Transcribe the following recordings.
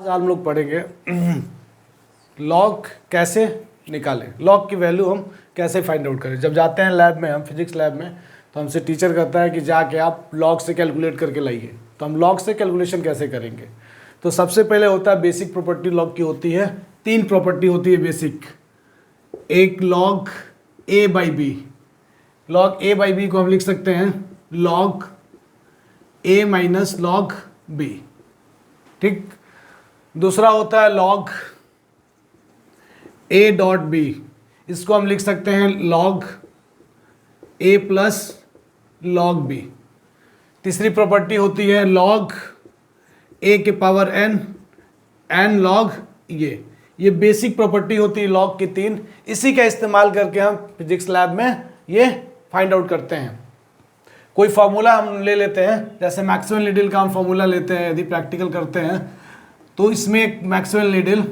आज हम लोग पढ़ेंगे लॉग कैसे निकालें, लॉग की वैल्यू हम कैसे फाइंड आउट करें। जब जाते हैं लैब में, हम फिजिक्स लैब में, तो हमसे टीचर कहता है कि जाके आप लॉग से कैलकुलेट करके लाइए। तो हम लॉग से कैलकुलेशन कैसे करेंगे? तो सबसे पहले होता है बेसिक प्रॉपर्टी लॉग की होती है। 3 प्रॉपर्टी होती है बेसिक। एक log A by B, log A by B को हम लिख सकते हैं log A minus log B, ठीक। दूसरा होता है लॉग ए डॉट बी, इसको हम लिख सकते हैं लॉग ए प्लस लॉग बी। तीसरी प्रॉपर्टी होती है लॉग ए के पावर एन, एन लॉग ये बेसिक प्रॉपर्टी होती है लॉग की 3। इसी का इस्तेमाल करके हम फिजिक्स लैब में ये फाइंड आउट करते हैं। कोई फार्मूला हम ले लेते हैं, जैसे मैक्सवेल नीडल का हम फार्मूला लेते हैं। यदि प्रैक्टिकल करते हैं तो इसमें एक मैक्सवेल नीडल,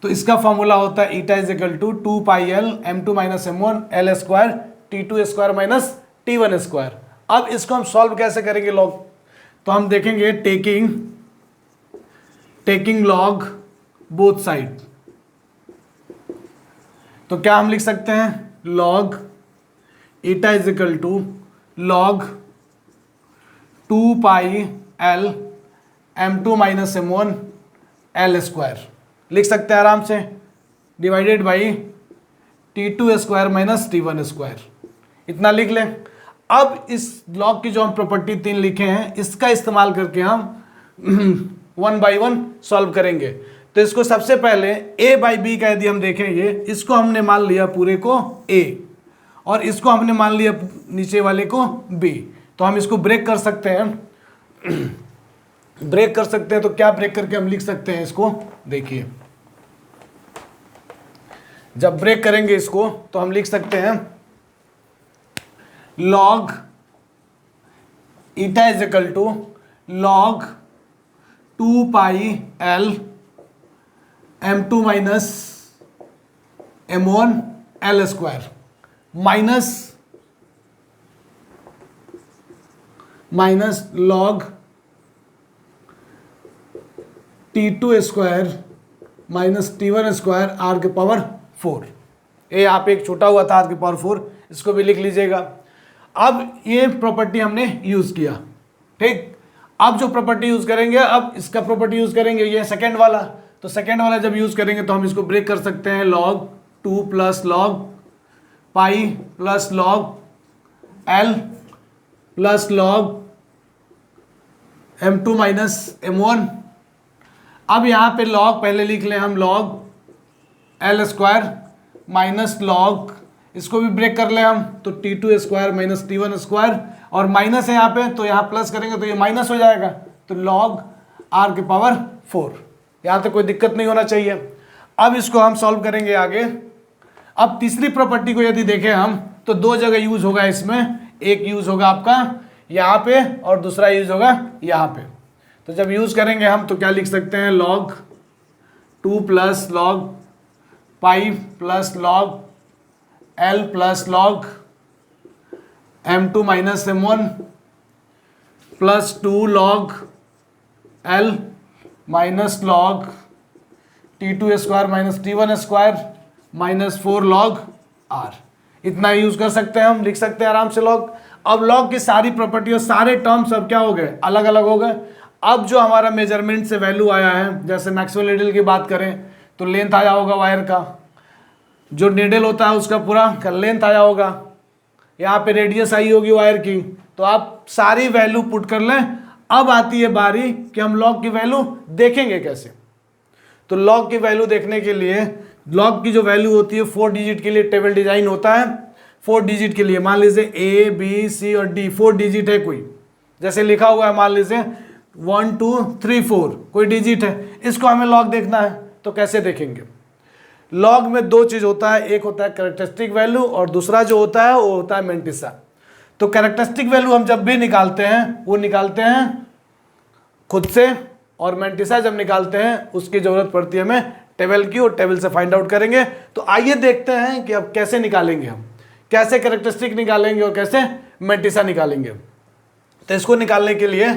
तो इसका फार्मूला होता है eta is equal to 2 pi L m2 minus m1 L square t2 square minus t1 square. अब इसको हम सॉल्व कैसे करेंगे लॉग? तो हम देखेंगे टेकिंग लॉग बोथ साइड। तो क्या हम लिख सकते हैं? Log eta is equal to log 2 pi L m2 minus m1 L square लिख सकते हैं आराम से, divided by t2 square minus t1 square. इतना लिख लें। अब इस लॉग की जो हम प्रॉपर्टी 3 लिखे हैं, इसका इस्तेमाल करके हम 1 बाई 1 सॉल्व करेंगे। तो इसको सबसे पहले a बाई बी का यदि हम देखेंगे, इसको हमने मान लिया पूरे को a और इसको हमने मान लिया नीचे वाले को b। तो हम इसको ब्रेक कर सकते हैं ब्रेक कर सकते हैं। तो क्या ब्रेक करके हम लिख सकते हैं इसको? देखिए, जब ब्रेक करेंगे इसको तो हम लिख सकते हैं log eta is equal to log 2 pi L m2 minus m1 L square minus log t2 square minus t1 square r के पावर 4। ये यहाँ पे एक छोटा हुआ था r के पावर 4, इसको भी लिख लीजिएगा। अब ये प्रॉपर्टी हमने यूज किया, ठीक। अब जो प्रॉपर्टी यूज करेंगे, अब इसका प्रॉपर्टी यूज करेंगे, ये सेकंड वाला। तो सेकंड वाला जब यूज करेंगे तो हम इसको ब्रेक कर सकते हैं। Log 2 plus log pi plus log L plus log m2 minus m1। अब यहाँ पे लॉग पहले लिख लें हम, log L square minus log, इसको भी ब्रेक कर लें हम, तो t2 square minus t1 square, और माइनस है यहाँ पे तो यहाँ प्लस करेंगे तो ये माइनस हो जाएगा, तो लॉग r के पावर 4। यहाँ तक कोई दिक्कत नहीं होना चाहिए। अब इसको हम सॉल्व करेंगे आगे। अब तीसरी प्रॉपर्टी को यदि देखें हम, तो 2 जगह यूज होगा इसमें। एक यूज होगा आपका यहाँ पे और दूसरा यूज होगा यहाँ पे। तो जब यूज करेंगे हम तो क्या लिख सकते हैं? Log 2 plus log pi plus log L plus log m2 minus m1 plus 2 log L minus log t2 square minus t1 square minus 4 log r। इतना यूज कर सकते हैं हम, लिख सकते हैं आराम से लॉग। अब लॉग की सारी प्रॉपर्टी और सारे टर्म्स अब क्या हो गए? अलग अलग हो गए। अब जो हमारा मेजरमेंट से वैल्यू आया है, जैसे मैक्सवेल नीडल की बात करें तो लेंथ आया होगा वायर का, जो नीडल होता है उसका पूरा लेंथ आया होगा, यहाँ पे रेडियस आई होगी वायर की। तो आप सारी वैल्यू पुट कर लें। अब आती है बारी कि हम लॉग की वैल्यू देखेंगे कैसे। तो लॉग की वैल्यू देखने के लिए, लॉग की जो वैल्यू होती है 4 डिजिट के लिए टेबल डिजाइन होता है। 4 डिजिट के लिए मान लीजिए A B C और D 4 डिजिट है कोई, जैसे लिखा हुआ है मान लीजिए 1 2 3 4 कोई डिजिट है, इसको हमें लॉग देखना है। तो कैसे देखेंगे? लॉग में 2 चीज होता है, एक होता है कैरेक्टरिस्टिक वैल्यू और दूसरा जो होता है वो होता है मैंटिसा। तो कैरेक्टरिस्टिक वैल्यू हम जब भी निकालते हैं वो निकालते हैं खुद से, और मैंटिसा जब निकालते हैं उसकी जरूरत पड़ती है हमें टेबल की, और टेबल से फाइंड आउट करेंगे। तो आइए देखते हैं कि अब कैसे निकालेंगे हम, कैसे कैरेक्टरिस्टिक निकालेंगे और कैसे मैंटिसा निकालेंगे। तो इसको निकालने के लिए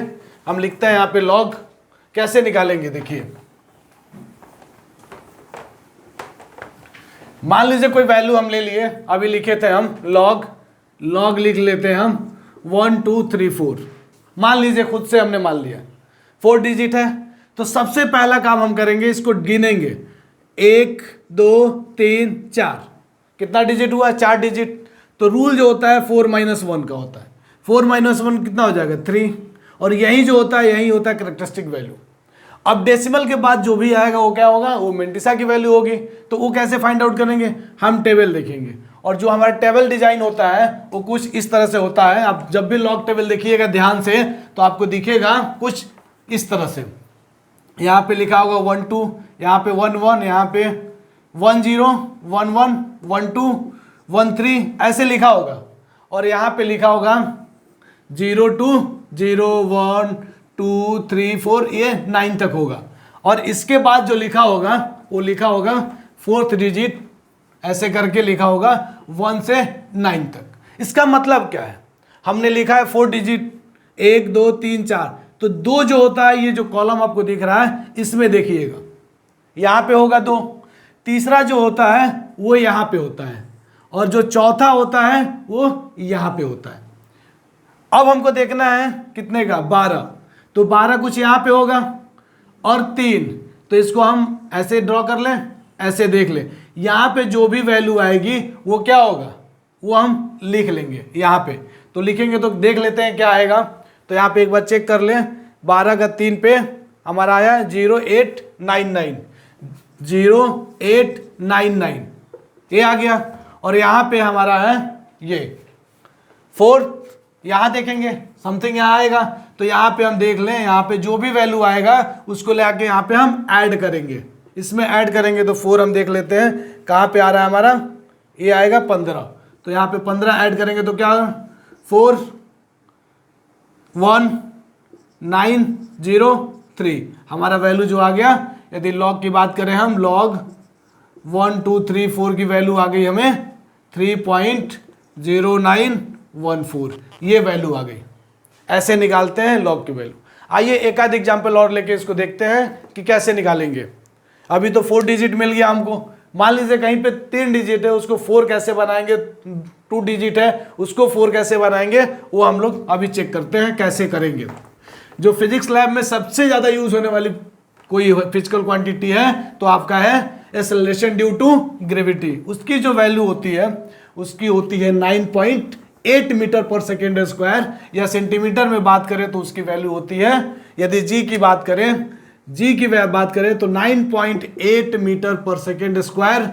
हम लिखते हैं यहाँ पे लॉग कैसे निकालेंगे देखिए, मान लीजिए कोई वैल्यू हम ले लिए, अभी लिखे थे हम लॉग लिख लेते हैं हम 1 2 3 4, मान लीजिए खुद से हमने मान लिया 4 डिजिट है। तो सबसे पहला काम हम करेंगे, इसको गिनेंगे 1 2 3 4, कितना डिजिट हुआ, 4 डिजिट। तो रूल जो होता है 4 - 1 का होता है, 4 - 1 कितना हो जाएगा 3, और यही जो होता है यही होता है कैरेक्टरिस्टिक वैल्यू। अब डेसिमल के बाद जो भी आएगा वो क्या होगा, वो मेंटिसा की वैल्यू होगी। तो वो कैसे फाइंड आउट करेंगे, हम टेबल देखेंगे, और जो हमारा टेबल डिजाइन होता है वो कुछ इस तरह से होता है। आप जब भी लॉग टेबल देखिएगा ध्यान से तो आपको दिखेगा कुछ इस तरह से, यहाँ पे लिखा होगा 1 2, यहाँ पे 1 1, यहाँ पे 1 0 1 1 1 2 1 3 ऐसे लिखा होगा, और यहाँ पे लिखा होगा 0 2 0 1 2 3 4, ये 9 तक होगा। और इसके बाद जो लिखा होगा वो लिखा होगा 4th डिजिट, ऐसे करके लिखा होगा 1 से 9 तक। इसका मतलब क्या है, हमने लिखा है 4 डिजिट 1 2 3 4, तो 2 जो होता है, ये जो कॉलम आपको दिख रहा है इसमें देखिएगा यहाँ पे होगा 2, तीसरा जो होता है वो यहाँ पे होता है, और जो चौथा होता है वो यहाँ पे होता है। अब हमको देखना है कितने का, 12, तो 12 कुछ यहाँ पे होगा, और 3, तो इसको हम ऐसे ड्रॉ कर लें, ऐसे देख लें, यहाँ पे जो भी वैल्यू आएगी वो क्या होगा, वो हम लिख लेंगे यहाँ पे। तो लिखेंगे तो देख लेते हैं क्या आएगा। तो यहाँ पे एक बार चेक कर लें, 12 का 3 पे हमारा आया 0899, 0899 ये आ गया, और यहाँ पे हमारा है ये 4, यहाँ देखेंगे समथिंग यहाँ आएगा, तो यहाँ पे हम देख लें, यहाँ पे जो भी वैल्यू आएगा उसको ले आके यहाँ पे हम ऐड करेंगे, इसमें ऐड करेंगे। तो 4 हम देख लेते हैं कहाँ पे आ रहा है हमारा, ये आएगा 15, तो यहाँ पे 15 ऐड करेंगे तो क्या 4 1 9 0 3 हमारा वैल्यू जो आ गया। यदि लॉग की बात करें हम, लॉग 1 2 3 4 की वैल्यू आ गई हमें 3.0914, ये वैल्यू आ गई। ऐसे निकालते हैं लॉग की वैल्यू। आइए एक आध एग्जाम्पल और लेके इसको देखते हैं कि कैसे निकालेंगे। अभी तो 4 डिजिट मिल गया हमको, मान लीजिए कहीं पे 3 डिजिट है, उसको 4 कैसे बनाएंगे, 2 डिजिट है उसको 4 कैसे बनाएंगे, वो हम लोग अभी चेक करते हैं कैसे करेंगे। जो फिजिक्स लैब में सबसे ज़्यादा यूज होने वाली कोई फिजिकल क्वांटिटी है तो आपका है एक्सेलरेशन ड्यू टू ग्रेविटी। उसकी जो वैल्यू होती है उसकी होती है 9.8 मीटर पर सेकेंड स्क्वायर, या सेंटीमीटर में बात करें तो उसकी वैल्यू होती है, यदि जी की बात करें तो 9.8 मीटर पर सेकेंड स्क्वायर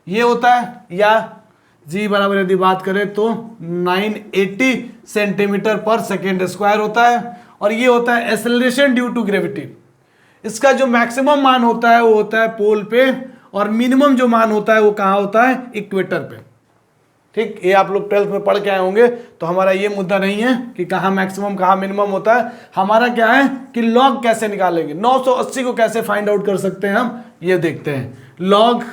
ये होता है, या जी बराबर यदि बात करें तो 980 सेंटीमीटर पर सेकेंड स्क्वायर होता है, और ये होता है एक्सेलरेशन ड्यू टू ग्रेविटी। इसका जो मैक्सिमम मान होता है वो होता है पोल पे, और मिनिमम जो मान होता है वो कहाँ होता है, इक्वेटर पे। ठीक, ये आप लोग 12th में पढ़ के आए होंगे, तो हमारा ये मुद्दा नहीं है कि कहाँ मैक्सिमम कहाँ मिनिमम होता है। हमारा क्या है कि लॉग कैसे निकालेंगे, 980 को कैसे फाइंड आउट कर सकते हैं हम, ये देखते हैं। लॉग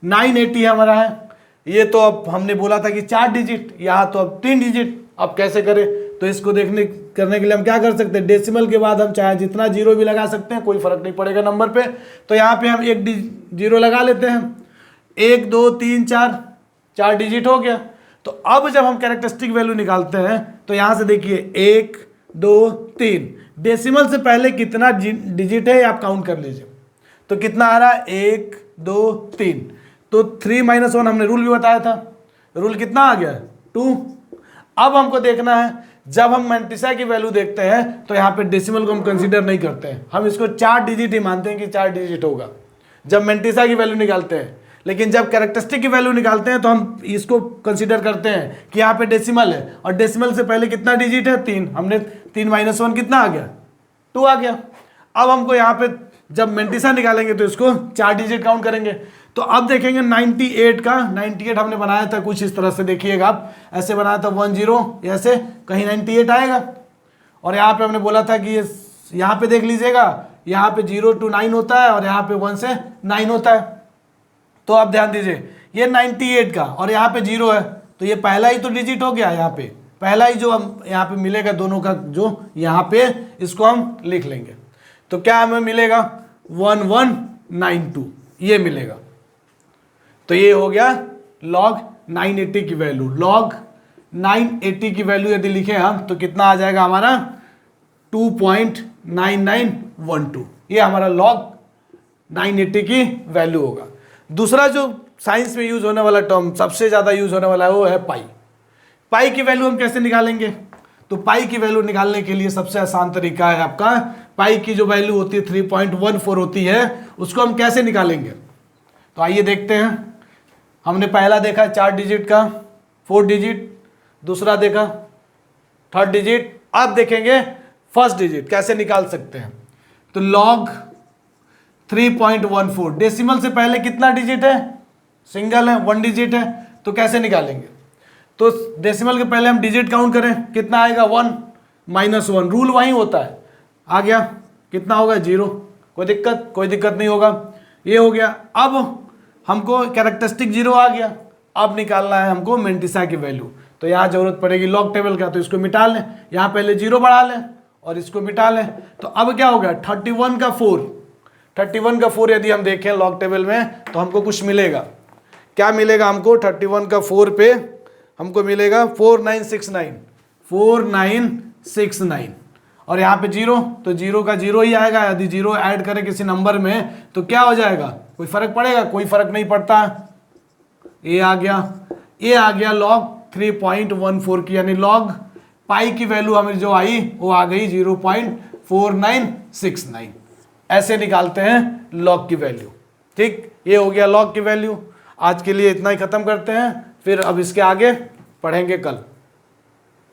980 हमारा है, ये तो अब हमने बोला था कि 4 डिजिट, यहाँ तो अब 3 डिजिट। अब कैसे करें, तो इसको करने के लिए हम क्या कर सकते हैं, डेसिमल के बाद हम चाहे जितना जीरो भी लगा सकते हैं, कोई फर्क नहीं पड़ेगा नंबर पे। तो यहाँ पे हम 1 जीरो लगा लेते हैं, 1 2 3 4 डिजिट हो गया। तो अब जब हम कैरेक्टरिस्टिक वैल्यू निकालते हैं तो यहाँ से देखिए 1 2 3, डेसिमल से पहले कितना डिजिट है आप काउंट कर लीजिए। तो कितना आ रहा है, 1 2 3, तो 3 - 1 हमने रूल भी बताया था, रूल कितना आ गया 2। अब हमको देखना है, जब हम मेंटिसा की वैल्यू देखते हैं तो यहाँ पे डेसिमल को हम कंसीडर नहीं करते हैं, हम इसको 4 डिजिट ही मानते हैं कि 4 डिजिट होगा जब मेंटिसा की वैल्यू निकालते हैं। लेकिन जब कैरेक्टरिस्टिक की वैल्यू निकालते हैं तो हम इसको कंसीडर करते हैं कि यहाँ पे डेसिमल है, और डेसिमल से पहले कितना डिजिट है 3, हमने 3 - 1 कितना आ गया 2 आ गया। अब हमको यहाँ पे जब मेंटिसा निकालेंगे तो इसको 4 डिजिट काउंट करेंगे। तो अब देखेंगे 98 का, 98 हमने बनाया था कुछ इस तरह से, देखिएगा आप ऐसे बनाया था 1 0, ऐसे कहीं 98 आएगा। और यहाँ पे हमने बोला था कि ये यहाँ पे देख लीजिएगा, यहाँ पे 0 to 9 होता है और यहाँ पे 1 से 9 होता है। तो आप ध्यान दीजिए, ये 98 का और यहाँ पे 0 है, तो ये पहला ही तो डिजिट हो गया यहाँ पे, पहला ही जो हम यहाँ पे मिलेगा दोनों का जो यहाँ पे, इसको हम लिख लेंगे। तो क्या हमें मिलेगा 1192 ये मिलेगा। तो ये हो गया log 980 की वैल्यू। log 980 की वैल्यू यदि लिखे हम तो कितना आ जाएगा हमारा 2.9912, ये हमारा log 980 की वैल्यू होगा। दूसरा जो साइंस में यूज होने वाला टर्म, सबसे ज्यादा यूज होने वाला है, वो है पाई। पाई की वैल्यू हम कैसे निकालेंगे? तो पाई की वैल्यू निकालने के लिए सबसे आसान तरीका है आपका, पाई की जो वैल्यू होती है 3.14 होती है, उसको हम कैसे निकालेंगे? तो आइए देखते हैं। हमने पहला देखा 4 डिजिट का 4 डिजिट, दूसरा देखा 3rd डिजिट, अब देखेंगे 1st डिजिट कैसे निकाल सकते हैं। तो log 3.14, डेसिमल से पहले कितना डिजिट है? सिंगल है, 1 डिजिट है, तो कैसे निकालेंगे? तो डेसिमल के पहले हम डिजिट काउंट करें, कितना आएगा 1 -1, रूल वही होता है। आ गया, कितना होगा 0, कोई दिक्कत नहीं होगा। ये हो गया। अब हमको कैरेक्टरिस्टिक 0 आ गया, अब निकालना है हमको मेंटिसा की वैल्यू। तो यहाँ जरूरत पड़ेगी लॉग टेबल का, तो इसको मिटा लें, यहाँ पहले 0 बढ़ा लें और इसको मिटा लें। तो अब क्या हो गया 31 का 4 यदि हम देखें लॉग टेबल में तो हमको कुछ मिलेगा। क्या मिलेगा हमको? 31 का 4 पे हमको मिलेगा 4969 और यहाँ पे 0, तो 0 का 0 ही आएगा। यदि 0 ऐड करें किसी नंबर में तो क्या हो जाएगा? कोई फर्क पड़ेगा? कोई फर्क नहीं पड़ता। ये आ गया log 3.14 की, यानी log पाई की वैल्यू हमें जो आई वो आ गई 0.4969। ऐसे निकालते हैं log की वैल्यू। ठीक, ये हो गया log की वैल्यू। आज के लिए इतना ही खत्म करते हैं, फिर अब इसके आगे पढ़ेंगे कल।